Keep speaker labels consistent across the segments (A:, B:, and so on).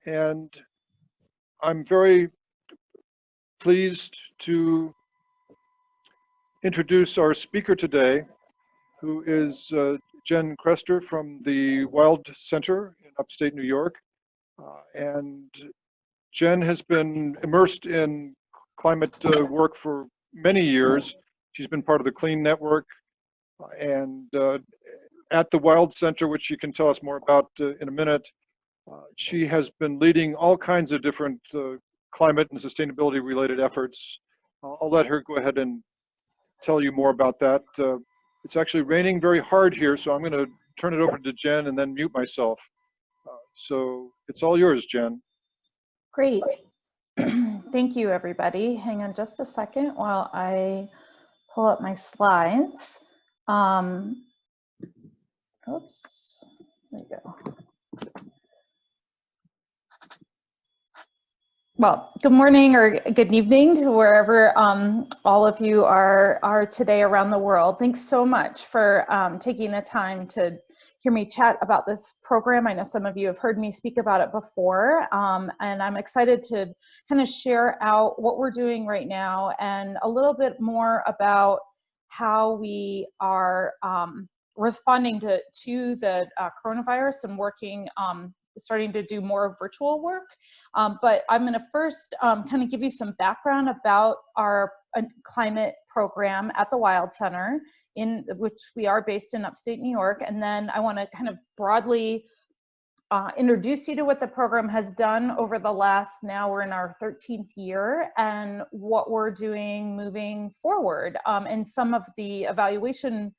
A: And I'm very pleased to introduce our speaker today, who is Jen Krester from the WildCenter in upstate New York. And Jen has been immersed in climate work for many years. She's been part of the Clean Network and at the WildCenter, which she can tell us more about in a minute. She has been leading all kinds of different climate and sustainability related efforts. I'll let her go ahead and tell you more about that. It's actually raining very hard here, so I'm going to turn it over to Jen and then mute myself. So it's all yours, Jen.
B: Great. Thank you, everybody. Hang on just a second while I pull up my slides. Oops, there you go. Well, good morning or good evening to wherever all of you are today around the world. Thanks so much for taking the time to hear me chat about this program. I know some of you have heard me speak about it before, and I'm excited to kind of share out what we're doing right now and a little bit more about how we are responding to the coronavirus and working, starting to do more virtual work. But I'm going to first kind of give you some background about our climate program at the WildCenter, in which we are based in upstate New York. And then I want to kind of broadly introduce you to what the program has done over the last, now we're in our 13th year, and what we're doing moving forward. And some of the evaluation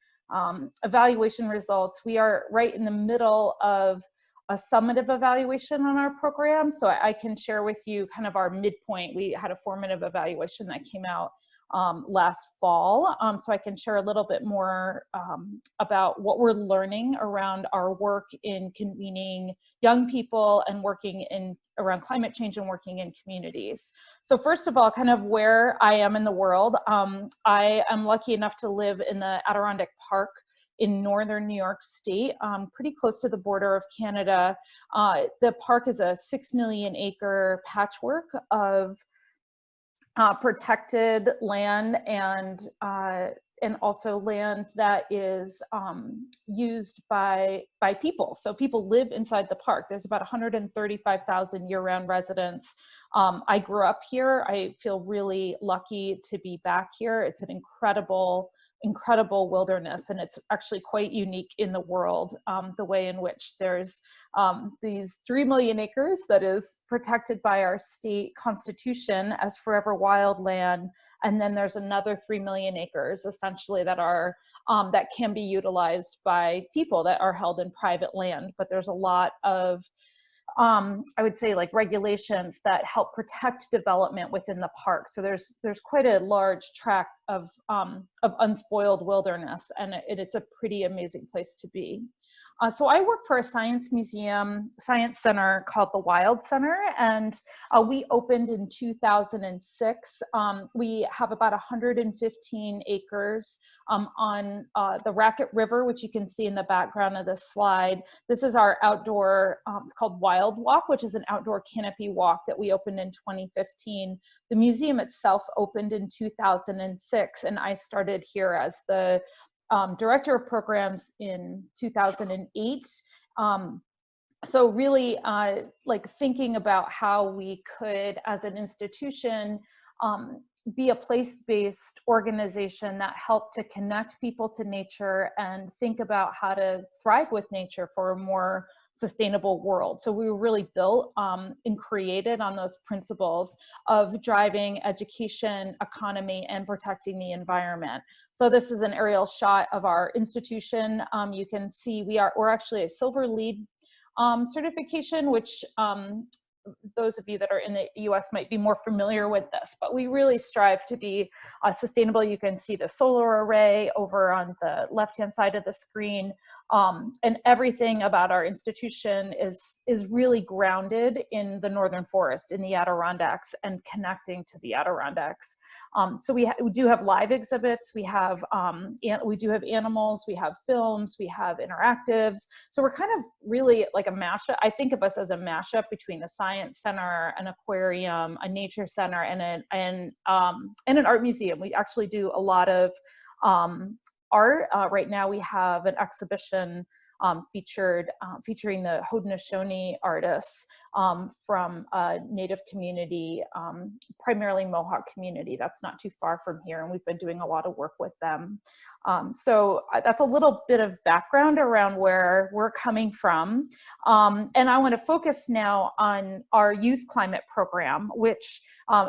B: results, we are right in the middle of a summative evaluation on our program. So I can share with you kind of our midpoint. We had a formative evaluation that came out last fall. So I can share a little bit more about what we're learning around our work in convening young people and working around climate change and working in communities. So first of all, kind of where I am in the world. I am lucky enough to live in the Adirondack Park in northern New York State, pretty close to the border of Canada. The park is a 6 million acre patchwork of protected land and also land that is used by people. So people live inside the park. There's about 135,000 year-round residents. I grew up here. I feel really lucky to be back here. It's an incredible wilderness, and it's actually quite unique in the world, the way in which there's these 3 million acres that is protected by our state constitution as forever wildland, and then there's another 3 million acres essentially that are that can be utilized by people that are held in private land. But there's a lot of I would say like regulations that help protect development within the park. So there's quite a large tract of unspoiled wilderness, and it's a pretty amazing place to be. So I work for a science center called the WildCenter, and we opened in 2006. We have about 115 acres on the Racket River, which you can see in the background of this slide. This is our outdoor, it's called Wild Walk, which is an outdoor canopy walk that we opened in 2015. The museum itself opened in 2006, and I started here as the director of programs in 2008. So really like thinking about how we could, as an institution, be a place-based organization that helped to connect people to nature and think about how to thrive with nature for a more sustainable world. So we were really built and created on those principles of driving education, economy, and protecting the environment. So this is an aerial shot of our institution. You can see we're actually a Silver LEED certification, which those of you that are in the US might be more familiar with this, but we really strive to be sustainable. You can see the solar array over on the left-hand side of the screen. And everything about our institution is really grounded in the Northern Forest, in the Adirondacks, and connecting to the Adirondacks. So we do have live exhibits, we do have animals, we have films, we have interactives. So we're kind of really like a mashup. I think of us as a mashup between a science center, an aquarium, a nature center, and an art museum. We actually do a lot of art. Right now we have an exhibition featuring the Haudenosaunee artists from a Native community, primarily Mohawk community that's not too far from here, and we've been doing a lot of work with them. So that's a little bit of background around where we're coming from. And I want to focus now on our youth climate program, which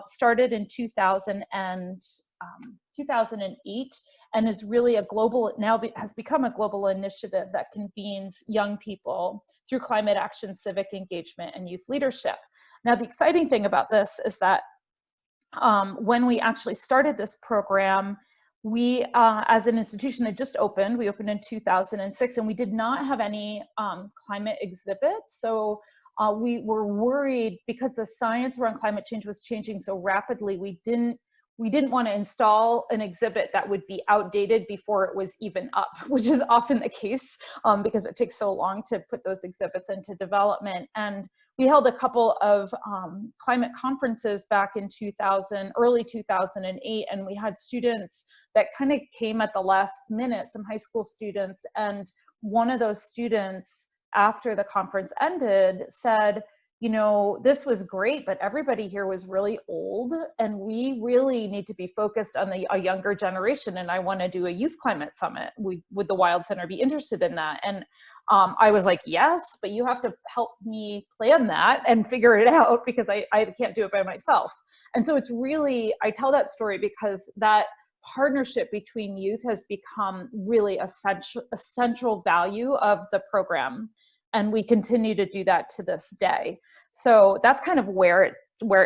B: started in 2008, and is really a global, has become a global initiative that convenes young people through climate action, civic engagement, and youth leadership. Now, the exciting thing about this is that when we actually started this program, we, as an institution, had just opened. We opened in 2006, and we did not have any climate exhibits. So we were worried because the science around climate change was changing so rapidly. We didn't want to install an exhibit that would be outdated before it was even up, which is often the case because it takes so long to put those exhibits into development. And we held a couple of climate conferences back in early 2008, and we had students that kind of came at the last minute, some high school students, and one of those students, after the conference ended, said, you know, this was great, but everybody here was really old, and we really need to be focused on a younger generation, and I want to do a youth climate summit. Would the WildCenter be interested in that? And I was like, yes, but you have to help me plan that and figure it out, because I can't do it by myself. And so it's really, I tell that story because that partnership between youth has become really a central value of the program. And we continue to do that to this day. So that's kind of where it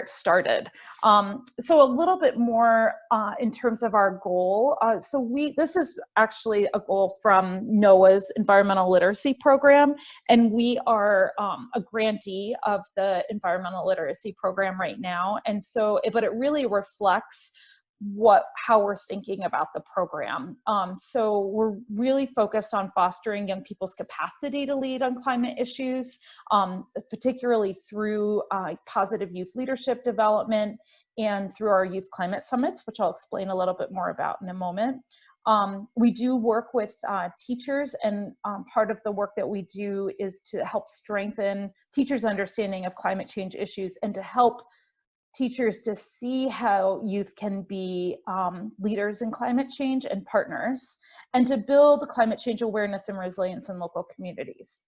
B: started. So a little bit more in terms of our goal. This is actually a goal from NOAA's environmental literacy program, and we are a grantee of the environmental literacy program right now. And so, but it really reflects how we're thinking about the program. So we're really focused on fostering young people's capacity to lead on climate issues, particularly through positive youth leadership development and through our youth climate summits, which I'll explain a little bit more about in a moment. We do work with teachers, and part of the work that we do is to help strengthen teachers' understanding of climate change issues and to help teachers to see how youth can be leaders in climate change and partners, and to build climate change awareness and resilience in local communities.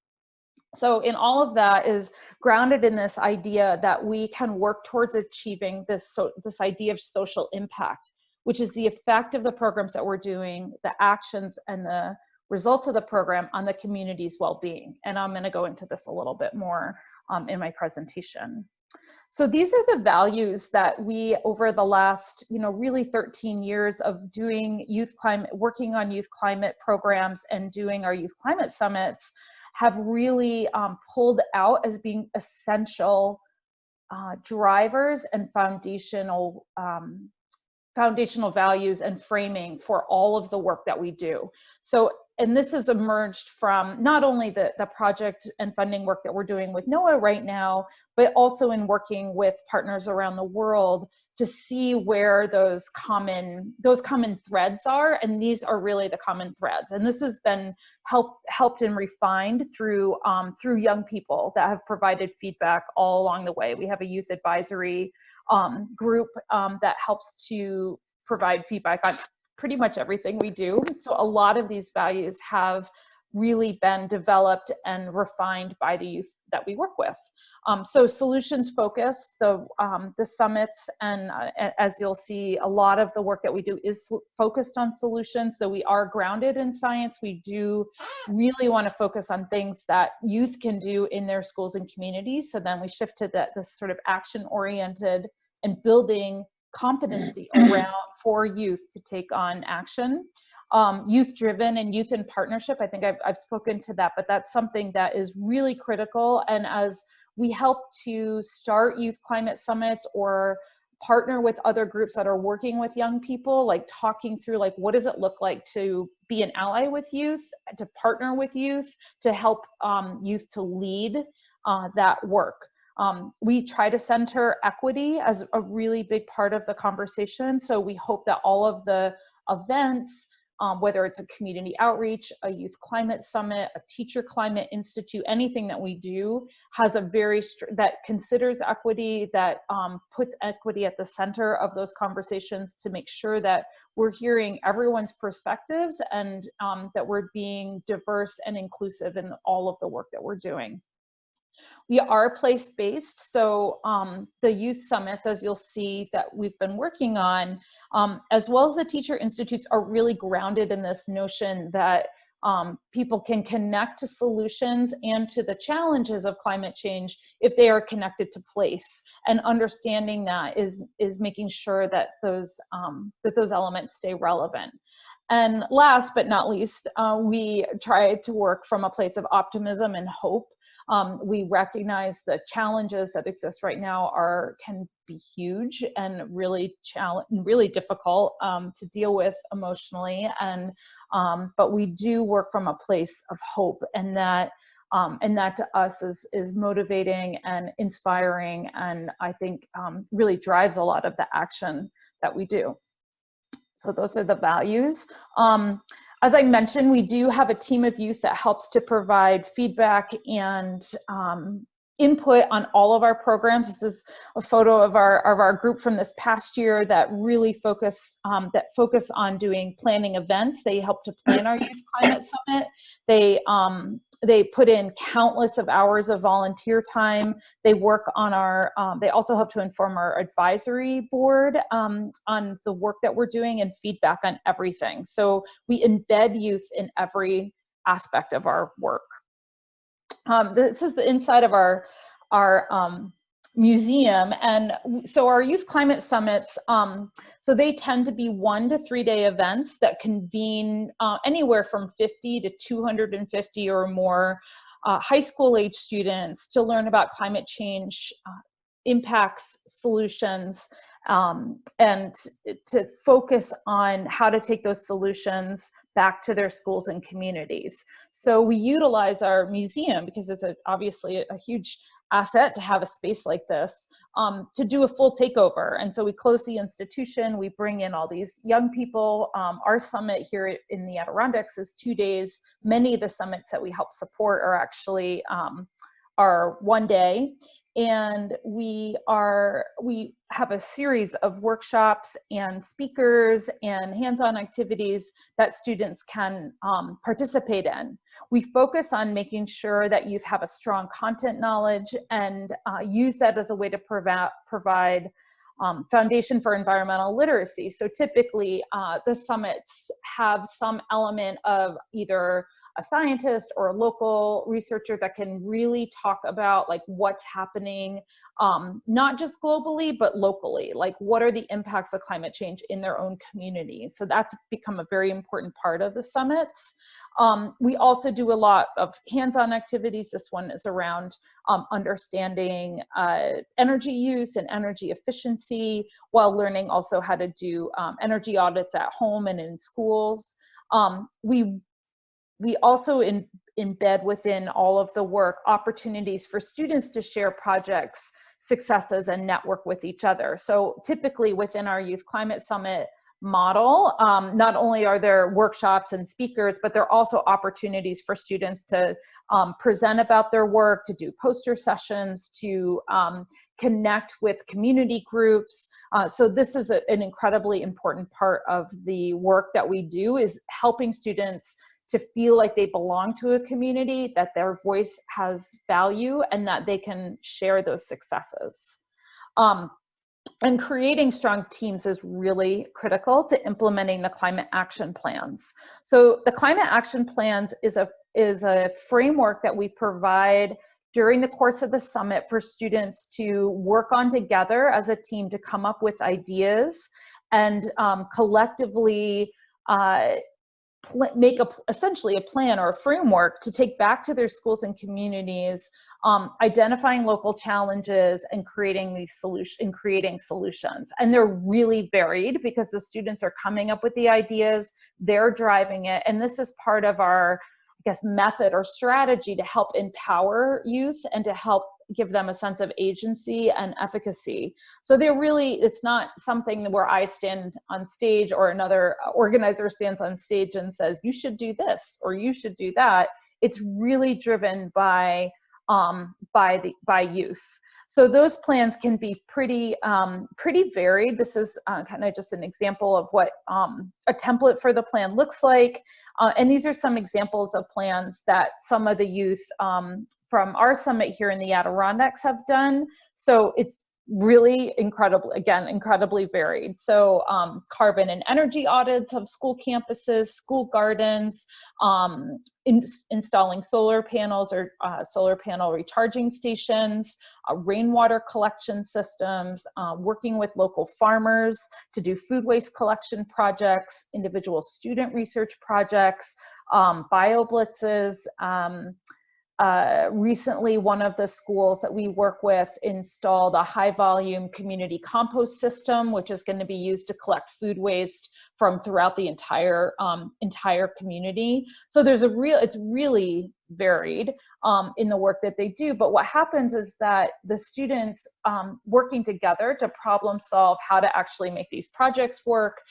B: So in all of that is grounded in this idea that we can work towards achieving this idea of social impact, which is the effect of the programs that we're doing, the actions and the results of the program on the community's well-being. And I'm going to go into this a little bit more in my presentation. So these are the values that we, over the last, really 13 years of doing working on youth climate programs and doing our youth climate summits, have really pulled out as being essential drivers and foundational values and framing for all of the work that we do. So, and this has emerged from not only the project and funding work that we're doing with NOAA right now, but also in working with partners around the world to see where those common threads are. And these are really the common threads. And this has been helped and refined through young people that have provided feedback all along the way. We have a youth advisory group that helps to provide feedback on pretty much everything we do. So a lot of these values have really been developed and refined by the youth that we work with. So solutions focused, the summits, and as you'll see, a lot of the work that we do is focused on solutions. So we are grounded in science. We do really want to focus on things that youth can do in their schools and communities. So then we shift to this sort of action-oriented and building competency around for youth to take on action. Youth driven and youth in partnership, I think I've spoken to that, but that's something that is really critical. And as we help to start youth climate summits or partner with other groups that are working with young people, like talking through like what does it look like to be an ally with youth, to partner with youth, to help youth to lead that work. We try to center equity as a really big part of the conversation. So we hope that all of the events, whether it's a community outreach, a youth climate summit, a teacher climate institute, anything that we do has a that considers equity, that puts equity at the center of those conversations to make sure that we're hearing everyone's perspectives and that we're being diverse and inclusive in all of the work that we're doing. We are place-based, so the youth summits, as you'll see that we've been working on, as well as the teacher institutes, are really grounded in this notion that people can connect to solutions and to the challenges of climate change if they are connected to place. And understanding that is making sure that those elements stay relevant. And last but not least, we try to work from a place of optimism and hope. We recognize the challenges that exist right now can be huge and really difficult to deal with emotionally. And but we do work from a place of hope, and that to us is motivating and inspiring, and I think really drives a lot of the action that we do. So those are the values. As I mentioned, we do have a team of youth that helps to provide feedback and input on all of our programs. This is a photo of our group from this past year that really focus on doing planning events. They help to plan our Youth Climate Summit. They put in countless of hours of volunteer time. They work on our, they also help to inform our advisory board on the work that we're doing and feedback on everything. So we embed youth in every aspect of our work. This is the inside of our museum, and so our youth climate summits, so they tend to be 1 to 3 day events that convene anywhere from 50 to 250 or more high school age students to learn about climate change impacts, solutions, and to focus on how to take those solutions back to their schools and communities. So we utilize our museum, because it's obviously a huge asset to have a space like this, to do a full takeover. And so we close the institution, we bring in all these young people. Our summit here in the Adirondacks is 2 days. Many of the summits that we help support are actually are 1 day. And we have a series of workshops and speakers and hands-on activities that students can participate in. We focus on making sure that youth have a strong content knowledge and use that as a way to provide foundation for environmental literacy. So typically the summits have some element of either a scientist or a local researcher that can really talk about like what's happening, not just globally, but locally, like what are the impacts of climate change in their own communities. So that's become a very important part of the summits. We also do a lot of hands-on activities. This one is around understanding energy use and energy efficiency, while learning also how to do energy audits at home and in schools. We also embed within all of the work opportunities for students to share projects, successes, and network with each other. So typically within our Youth Climate Summit model, not only are there workshops and speakers, but there are also opportunities for students to present about their work, to do poster sessions, to connect with community groups. So this is an incredibly important part of the work that we do, is helping students to feel like they belong to a community, that their voice has value, and that they can share those successes. And creating strong teams is really critical to implementing the climate action plans. So the climate action plans is a framework that we provide during the course of the summit for students to work on together as a team to come up with ideas and collectively essentially a plan or a framework to take back to their schools and communities, identifying local challenges and creating solutions. And they're really varied because the students are coming up with the ideas, they're driving it, and this is part of our, I guess, method or strategy to help empower youth and to help give them a sense of agency and efficacy. So it's not something where I stand on stage or another organizer stands on stage and says, you should do this or you should do that. It's really driven by youth. So those plans can be pretty varied. This is kind of just an example of what a template for the plan looks like. And these are some examples of plans that some of the youth from our summit here in the Adirondacks have done. So it's really incredibly varied. So carbon and energy audits of school campuses, school gardens, installing solar panels or solar panel recharging stations, rainwater collection systems, working with local farmers to do food waste collection projects, individual student research projects, bio blitzes. Recently, one of the schools that we work with installed a high volume community compost system, which is going to be used to collect food waste from throughout the entire community. So it's really varied in the work that they do. But what happens is that the students working together to problem solve how to actually make these projects work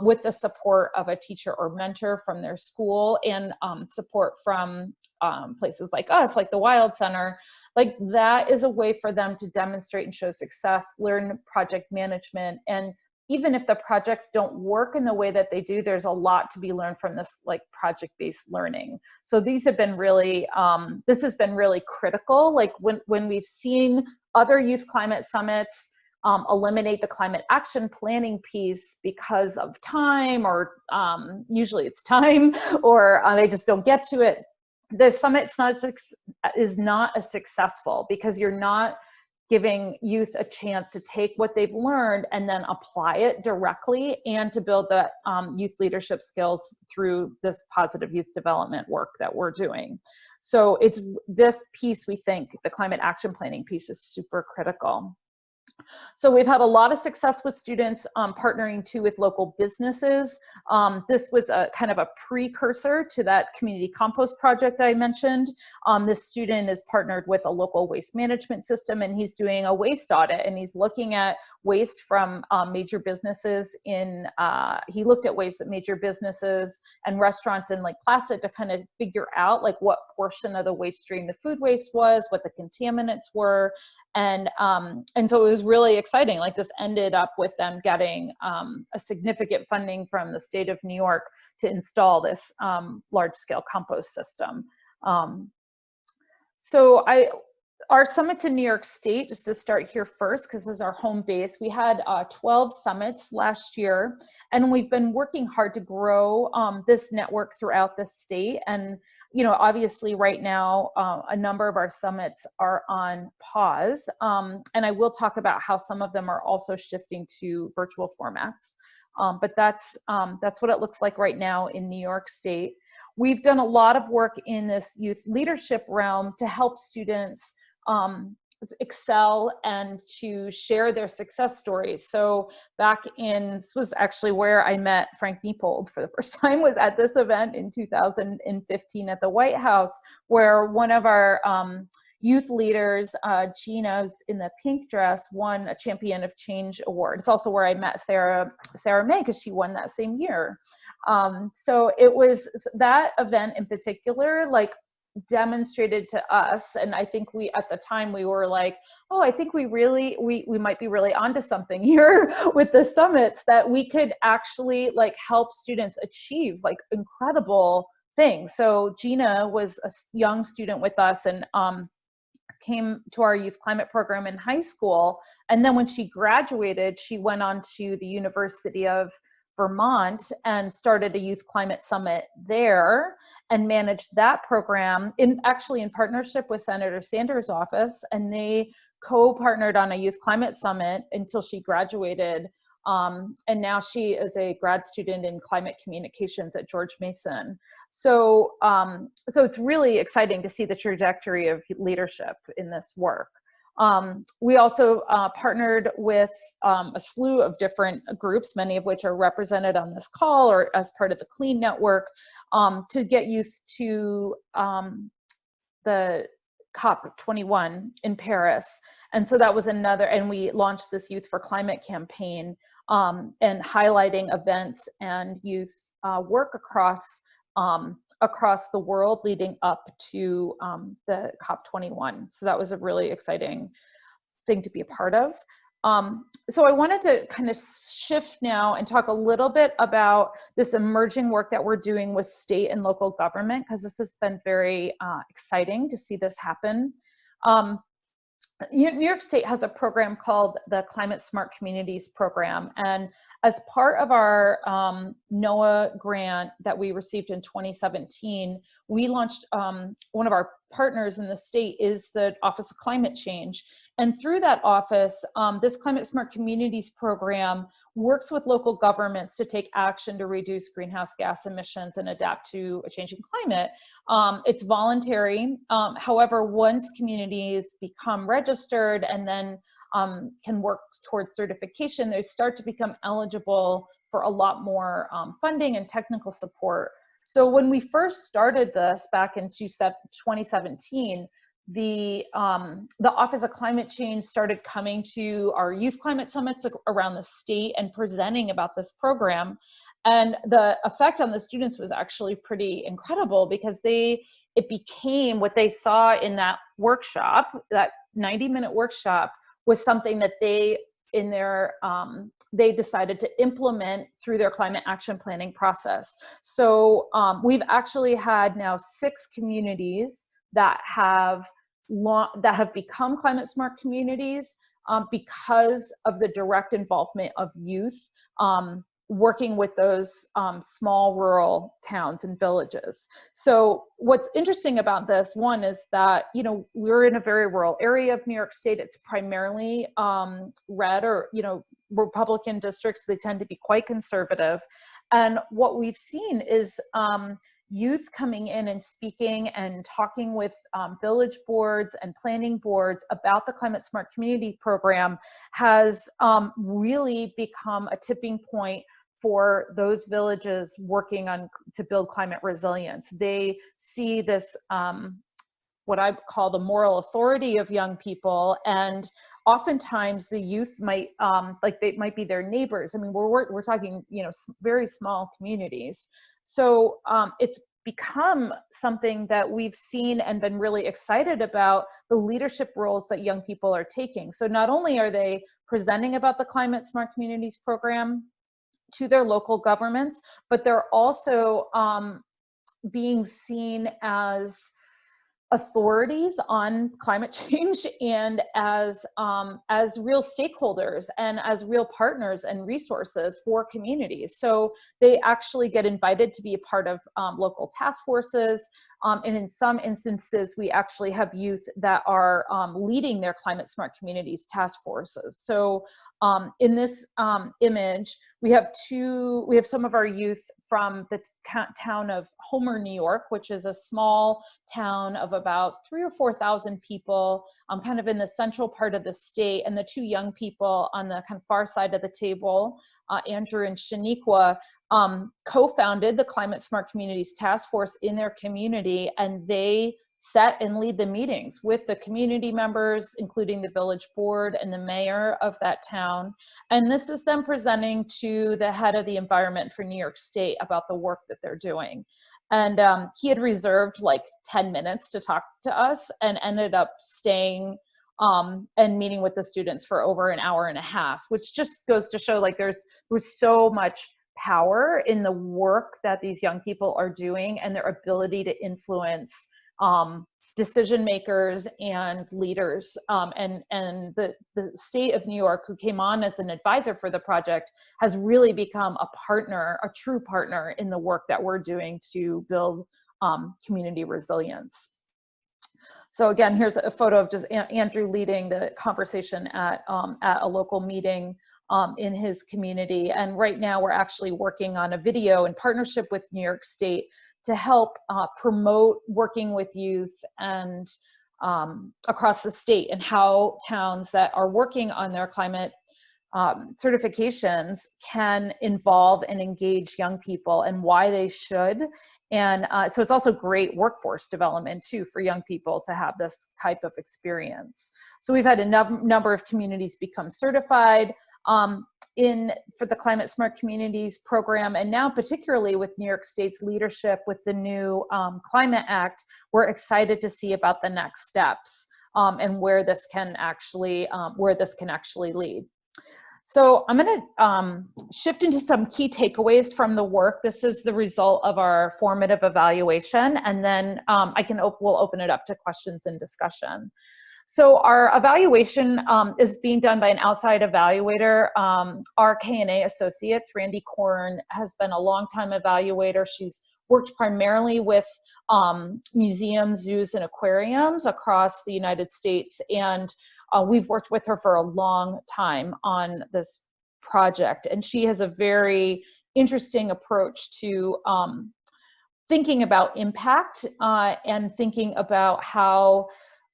B: with the support of a teacher or mentor from their school and support from places like us, like the WildCenter, like that is a way for them to demonstrate and show success, learn project management. And even if the projects don't work in the way that they do, there's a lot to be learned from this like project-based learning. So these have been really, this has been really critical. Like when we've seen other youth climate summits eliminate the climate action planning piece because of time, or usually it's time, or they just don't get to it. The summit is not as successful because you're not giving youth a chance to take what they've learned and then apply it directly and to build the youth leadership skills through this positive youth development work that we're doing. So it's this piece, we think the climate action planning piece is super critical. So we've had a lot of success with students partnering too with local businesses. This was a kind of a precursor to that community compost project I mentioned. This student is partnered with a local waste management system, and he's doing a waste audit, and he's looking at waste from major businesses he looked at waste at major businesses and restaurants in Lake Placid to kind of figure out like what portion of the waste stream the food waste was, what the contaminants were. And so it was really exciting. Like this ended up with them getting a significant funding from the state of New York to install this large-scale compost system. So our summits in New York State, just to start here first, because this is our home base, we had 12 summits last year, and we've been working hard to grow this network throughout the state. And you know, obviously right now, a number of our summits are on pause, and I will talk about how some of them are also shifting to virtual formats. But that's what it looks like right now in New York State. We've done a lot of work in this youth leadership realm to help students excel and to share their success stories. So this was actually where I met Frank Niepold for the first time, was at this event in 2015 at the White House, where one of our youth leaders, Gina's in the pink dress, won a Champion of Change award. It's also where I met Sarah May, because she won that same year. So it was that event in particular, like, demonstrated to us, and I think at the time we were like, oh, I think we might be really onto something here with the summits, that we could actually like help students achieve like incredible things. So Gina was a young student with us and came to our youth climate program in high school, and then when she graduated, she went on to the University of Vermont and started a youth climate summit there and managed that program actually in partnership with Senator Sanders' office, and they co-partnered on a youth climate summit until she graduated And now she is a grad student in climate communications at George Mason. So, so it's really exciting to see the trajectory of leadership in this work. We also partnered with a slew of different groups, many of which are represented on this call or as part of the CLEAN network, to get youth to the COP21 in Paris. And so that was another, and we launched this Youth for Climate campaign, and highlighting events and youth work across the world leading up to the COP21. So that was a really exciting thing to be a part of. So I wanted to kind of shift now and talk a little bit about this emerging work that we're doing with state and local government, because this has been very exciting to see this happen. New York State has a program called the Climate Smart Communities Program, and as part of our NOAA grant that we received in 2017, we launched, one of our partners in the state is the Office of Climate Change. And through that office, this Climate Smart Communities Program works with local governments to take action to reduce greenhouse gas emissions and adapt to a changing climate. It's voluntary. However, once communities become registered and then can work towards certification, they start to become eligible for a lot more funding and technical support. So when we first started this back in 2017, the Office of Climate Change started coming to our youth climate summits around the state and presenting about this program. And the effect on the students was actually pretty incredible, because it became what they saw in that workshop, that 90-minute workshop, was something that they decided to implement through their climate action planning process. So we've actually had now 6 communities that have become climate smart communities because of the direct involvement of youth working with those small rural towns and villages. So what's interesting about this, one, is that, you know, we're in a very rural area of New York State. It's primarily red or, you know, Republican districts. They tend to be quite conservative. And what we've seen is youth coming in and speaking and talking with village boards and planning boards about the Climate Smart Community Program has really become a tipping point for those villages working to build climate resilience. They see this, what I call the moral authority of young people, and oftentimes the youth might, they might be their neighbors. I mean, we're talking, you know, very small communities. So it's become something that we've seen and been really excited about, the leadership roles that young people are taking. So not only are they presenting about the Climate Smart Communities Program to their local governments, but they're also being seen as authorities on climate change and as real stakeholders and as real partners and resources for communities. So they actually get invited to be a part of local task forces. And in some instances, we actually have youth that are leading their climate smart communities task forces. So in this image, we have some of our youth from the town of Homer, New York, which is a small town of about 3,000 or 4,000 people, kind of in the central part of the state. And the 2 young people on the kind of far side of the table, Andrew and Shaniqua, co-founded the Climate Smart Communities Task Force in their community, and they set and lead the meetings with the community members, including the village board and the mayor of that town. And this is them presenting to the head of the environment for New York State about the work that they're doing. And he had reserved like 10 minutes to talk to us and ended up staying and meeting with the students for over an hour and a half, which just goes to show like there was so much power in the work that these young people are doing and their ability to influence decision makers and leaders. And the state of New York, who came on as an advisor for the project, has really become a partner, a true partner in the work that we're doing to build community resilience. So again, here's a photo of just Andrew leading the conversation at a local meeting in his community. And right now we're actually working on a video in partnership with New York State to help promote working with youth and across the state, and how towns that are working on their climate certifications can involve and engage young people, and why they should. And so it's also great workforce development too for young people to have this type of experience. So we've had a number of communities become certified for the Climate Smart Communities program, and now particularly with New York State's leadership with the new Climate Act, we're excited to see about the next steps and where this can actually lead. So I'm going to shift into some key takeaways from the work. This is the result of our formative evaluation, and then we'll open it up to questions and discussion. So our evaluation is being done by an outside evaluator. Our K&A Associates, Randy Korn, has been a longtime evaluator. She's worked primarily with museums, zoos, and aquariums across the United States, and we've worked with her for a long time on this project. And she has a very interesting approach to thinking about impact and thinking about how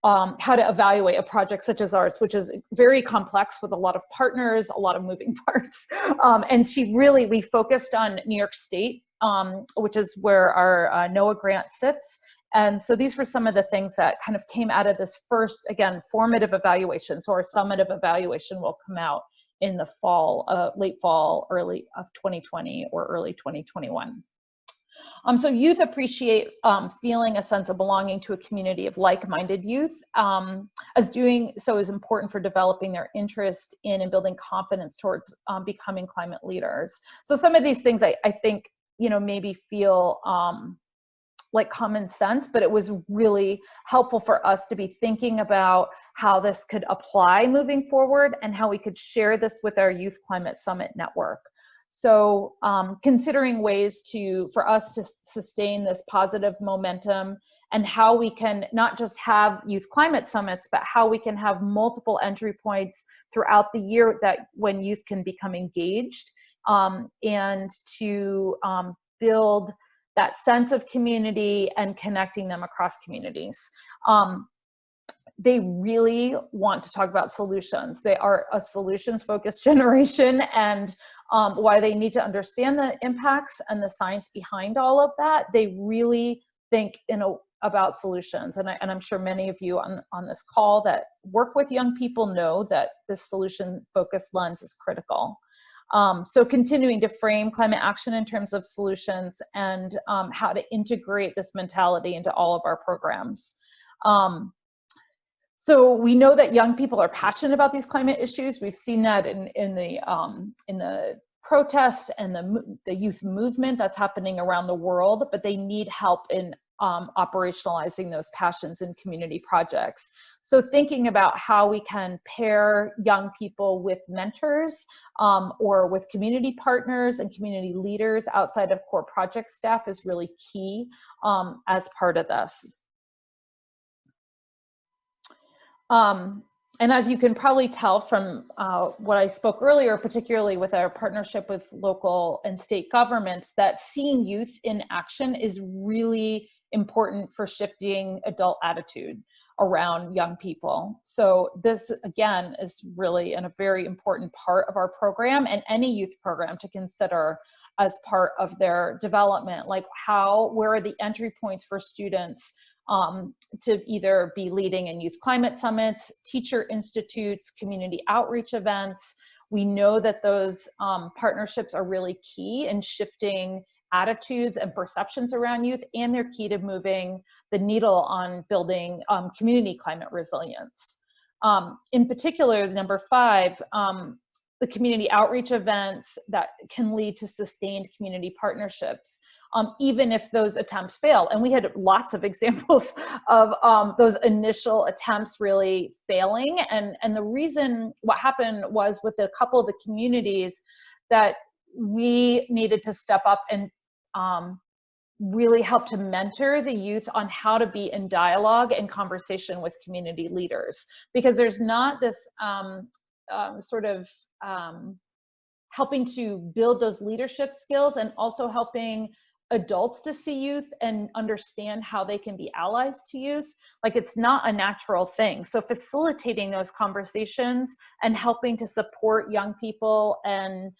B: to evaluate a project such as ours, which is very complex with a lot of partners, a lot of moving parts. And we focused on New York State, which is where our NOAA grant sits. And so these were some of the things that kind of came out of this first, again, formative evaluation. So our summative evaluation will come out in the fall, late fall, early of 2020 or early 2021. So youth appreciate feeling a sense of belonging to a community of like-minded youth, as doing so is important for developing their interest in and building confidence towards becoming climate leaders. So some of these things I think, maybe feel like common sense, but it was really helpful for us to be thinking about how this could apply moving forward and how we could share this with our Youth Climate Summit network. So considering ways for us to sustain this positive momentum, and how we can not just have youth climate summits, but how we can have multiple entry points throughout the year when youth can become engaged, and to build that sense of community and connecting them across communities. They really want to talk about solutions. They are a solutions-focused generation, and why they need to understand the impacts and the science behind all of that. They really think about solutions, and I'm sure many of you on this call that work with young people know that this solution-focused lens is critical. So continuing to frame climate action in terms of solutions, and how to integrate this mentality into all of our programs. So we know that young people are passionate about these climate issues. We've seen that in the protest and the youth movement that's happening around the world, but they need help in operationalizing those passions in community projects. So thinking about how we can pair young people with mentors or with community partners and community leaders outside of core project staff is really key as part of this. And as you can probably tell from what I spoke earlier, particularly with our partnership with local and state governments, that seeing youth in action is really important for shifting adult attitude around young people. So this, again, is really a very important part of our program, and any youth program to consider as part of their development. Like where are the entry points for students to either be leading in youth climate summits, teacher institutes, community outreach events. We know that those partnerships are really key in shifting attitudes and perceptions around youth, and they're key to moving the needle on building community climate resilience. In particular, number 5, the community outreach events that can lead to sustained community partnerships, even if those attempts fail. And we had lots of examples of those initial attempts really failing. And the reason what happened was, with a couple of the communities, that we needed to step up and really help to mentor the youth on how to be in dialogue and conversation with community leaders, because there's not this helping to build those leadership skills, and also helping adults to see youth and understand how they can be allies to youth. Like, it's not a natural thing. So facilitating those conversations and helping to support young people and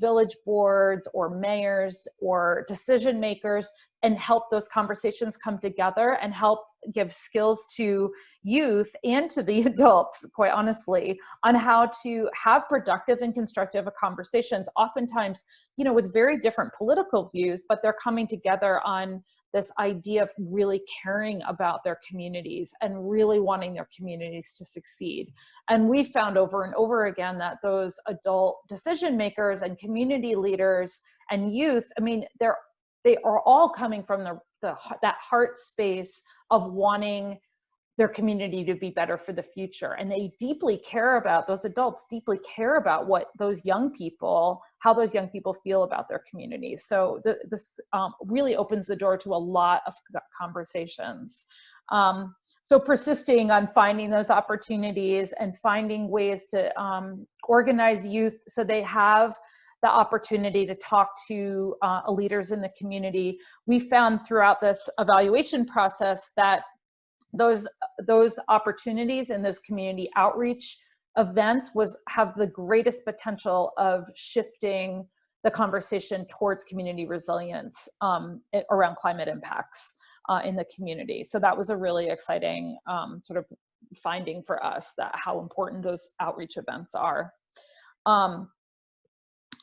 B: village boards or mayors or decision makers, and help those conversations come together and help give skills to youth and to the adults, quite honestly, on how to have productive and constructive conversations, oftentimes, with very different political views, but they're coming together on this idea of really caring about their communities and really wanting their communities to succeed. And we found over and over again that those adult decision makers and community leaders and youth, I mean, they are all coming from that heart space of wanting their community to be better for the future. And they deeply care about, those adults deeply care about what those young people, how those young people feel about their communities. So this really opens the door to a lot of conversations. So persisting on finding those opportunities and finding ways to organize youth so they have the opportunity to talk to leaders in the community. We found throughout this evaluation process that those opportunities and those community outreach events have the greatest potential of shifting the conversation towards community resilience around climate impacts in the community. So that was a really exciting sort of finding for us, that how important those outreach events are.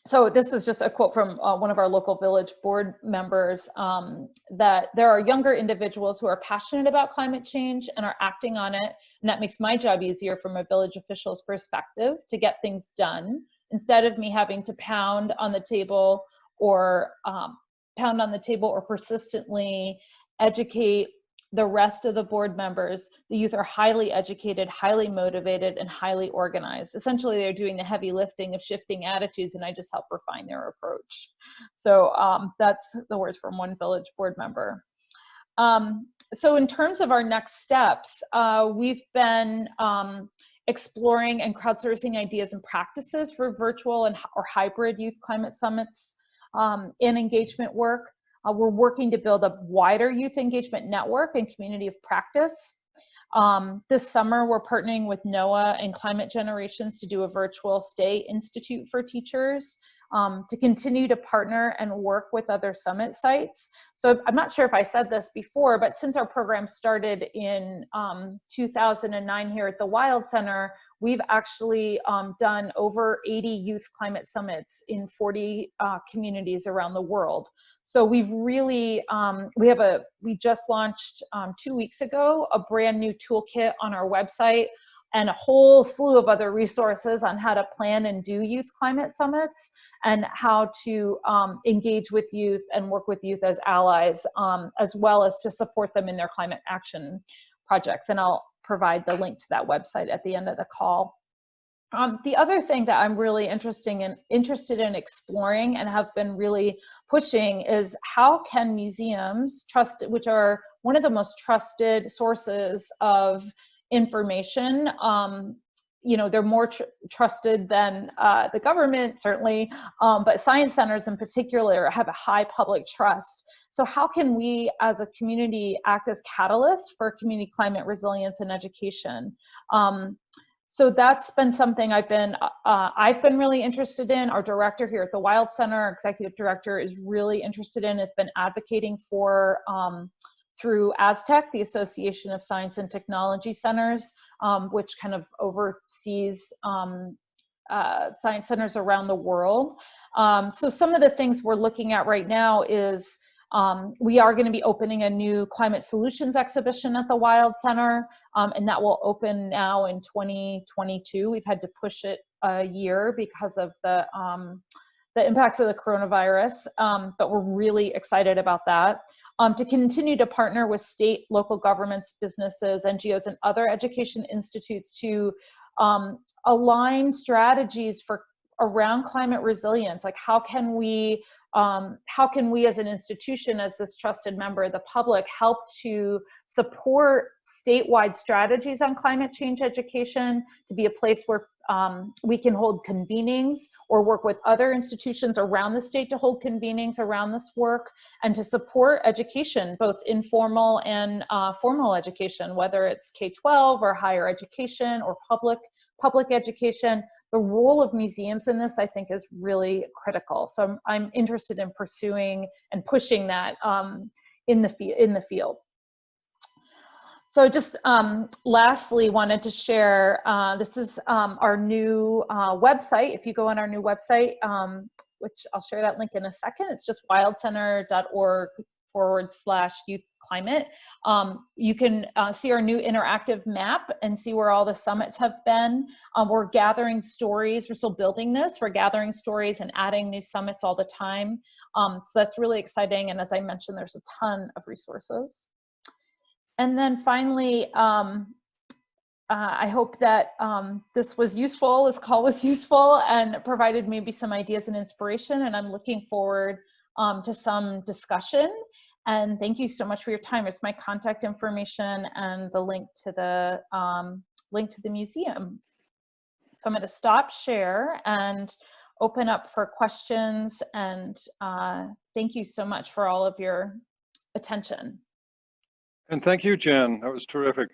B: So this is just a quote from one of our local village board members, that there are younger individuals who are passionate about climate change and are acting on it. And that makes my job easier from a village official's perspective to get things done, instead of me having to pound on the table or persistently educate the rest of the board members. The youth are highly educated, highly motivated, and highly organized. Essentially, they're doing the heavy lifting of shifting attitudes, and I just help refine their approach. So that's the words from one village board member. So in terms of our next steps, we've been exploring and crowdsourcing ideas and practices for virtual or hybrid youth climate summits and engagement work. We're working to build a wider youth engagement network and community of practice. This summer, we're partnering with NOAA and Climate Generations to do a virtual Stay Institute for teachers, to continue to partner and work with other summit sites. So I'm not sure if I said this before, but since our program started in 2009 here at the WildCenter, we've actually done over 80 youth climate summits in 40 communities around the world. So we've really, we just launched 2 weeks ago, a brand new toolkit on our website, and a whole slew of other resources on how to plan and do youth climate summits, and how to engage with youth and work with youth as allies, as well as to support them in their climate action projects. And I'll provide the link to that website at the end of the call. The other thing that I'm really interested in exploring and have been really pushing is how can museums, which are one of the most trusted sources of information, they're more trusted than the government, certainly, but science centers in particular have a high public trust. So how can we as a community act as catalysts for community climate resilience and education? So that's been something I've been really interested in. Our director here at the WildCenter, our executive director, is really interested in, has been advocating for through ASTEC, the Association of Science and Technology Centers, which kind of oversees science centers around the world. So some of the things we're looking at right now is we are going to be opening a new climate solutions exhibition at the WildCenter, and that will open now in 2022. We've had to push it a year because of the impacts of the coronavirus, but we're really excited about that. To continue to partner with state, local governments, businesses, NGOs, and other education institutes to align strategies around climate resilience. Like how can we as an institution, as this trusted member of the public, help to support statewide strategies on climate change education, to be a place where we can hold convenings or work with other institutions around the state to hold convenings around this work and to support education, both informal and formal education, whether it's K-12 or higher education or public education. The role of museums in this, I think, is really critical. So I'm interested in pursuing and pushing that in the field. So just lastly, wanted to share, this is our new website. If you go on our new website, which I'll share that link in a second, it's just wildcenter.org/youth climate. You can see our new interactive map and see where all the summits have been. We're gathering stories. We're still building this. We're gathering stories and adding new summits all the time. So that's really exciting. And as I mentioned, there's a ton of resources. And then finally, I hope that this was useful, this call was useful and provided maybe some ideas and inspiration. And I'm looking forward to some discussion. And thank you so much for your time. It's my contact information and the link to the museum. So I'm going to stop share and open up for questions. And thank you so much for all of your attention.
A: And thank you, Jen. That was terrific.